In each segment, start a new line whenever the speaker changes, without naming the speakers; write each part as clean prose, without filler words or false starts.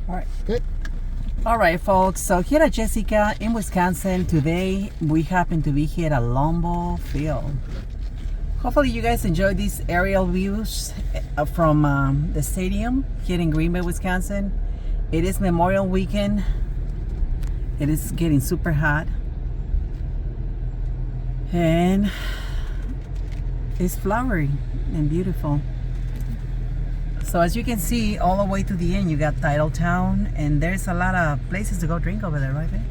All right.
Good.
All right, folks. So here at Jessica in Wisconsin today, we happen to be here at Lambeau Field. Hopefully you guys enjoy these aerial views from the stadium here in Green Bay, Wisconsin. It is Memorial Weekend. It is getting super hot. And it's flowery and beautiful. So as you can see, all the way to the end, you got Titletown, and there's a lot of places to go drink over there, right there.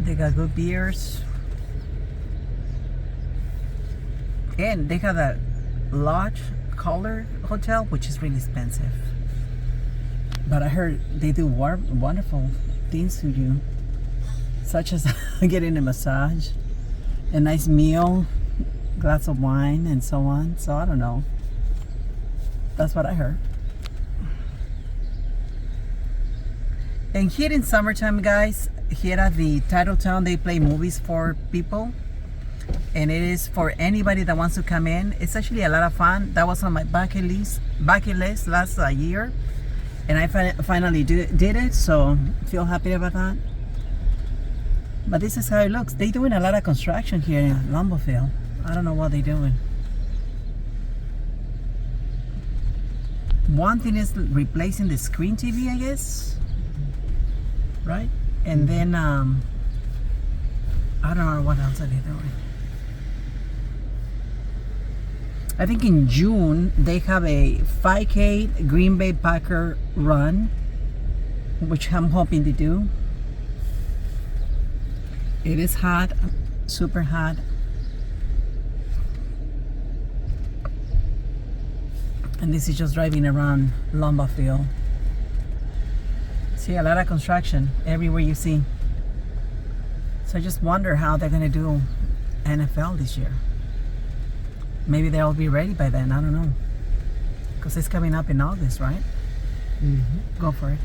They got good beers. And they have a lodge color hotel, which is really expensive. But I heard they do wonderful things to you, such as getting a massage, a nice meal, glass of wine, and so on. So I don't know. That's what I heard. And here in summertime, guys, here at the Titletown, they play movies for people. And it is for anybody that wants to come in. It's actually a lot of fun. That was on my bucket list last year. And I finally did it, so feel happy about that. But this is how it looks. They're doing a lot of construction here in Lambeau Field. I don't know what they're doing. One thing is replacing the screen TV, I guess. Right? And then, I don't know what else are they doing. I think in June, they have a 5K Green Bay Packer run, which I'm hoping to do. It is hot, super hot. And this is just driving around Lambeau Field. See a lot of construction everywhere you see. So I just wonder how they're gonna do NFL this year. Maybe they'll be ready by then, I don't know. Because it's coming up in August, right? Mm-hmm. Go for it.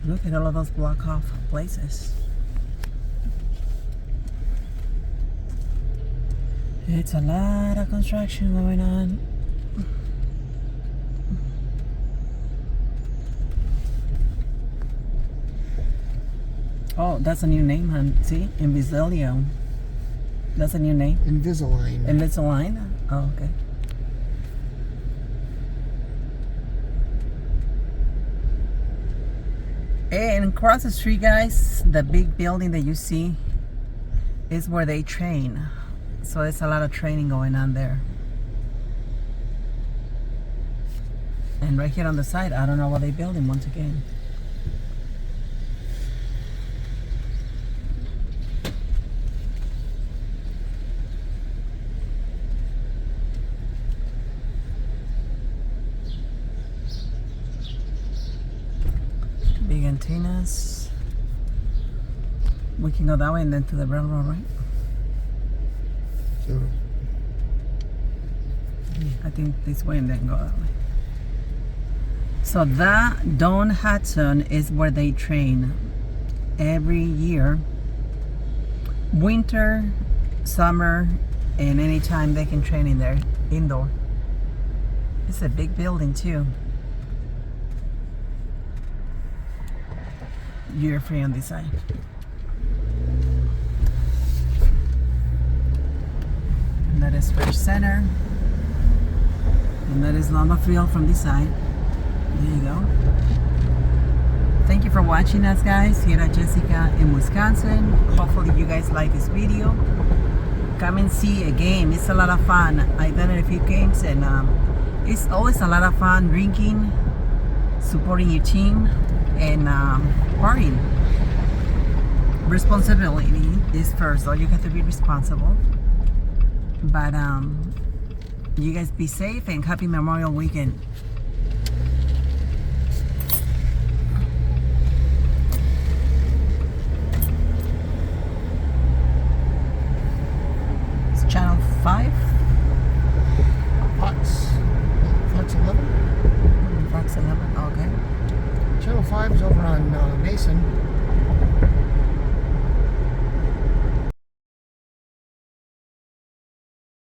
Look at all of those block off places. It's a lot of construction going on. Oh, that's a new name, hon. See? Invisalign. That's a new name?
Invisalign.
Invisalign? Oh, okay. And across the street, guys, the big building that you see is where they train. So there's a lot of training going on there. And right here on the side, I don't know what they're building once again. Big antennas. We can go that way and then to the railroad, right?
So,
I think this way and then go that way. So that Don Hudson is where they train every year. Winter, summer, and anytime they can train in there, indoor. It's a big building too. You're free on this side. And that is Fresh Center. And that is Lambeau Field from this side. There you go. Thank you for watching us, guys, here at Jessica in Wisconsin. Hopefully you guys like this video. Come and see a game. It's a lot of fun. I've done it a few games, and it's always a lot of fun drinking, supporting your team, and partying. Responsibility is first, so you have to be responsible. But you guys be safe and happy Memorial Weekend. It's channel 5.
Fox 11.
Fox 11, okay.
Channel 5 is over on Mason.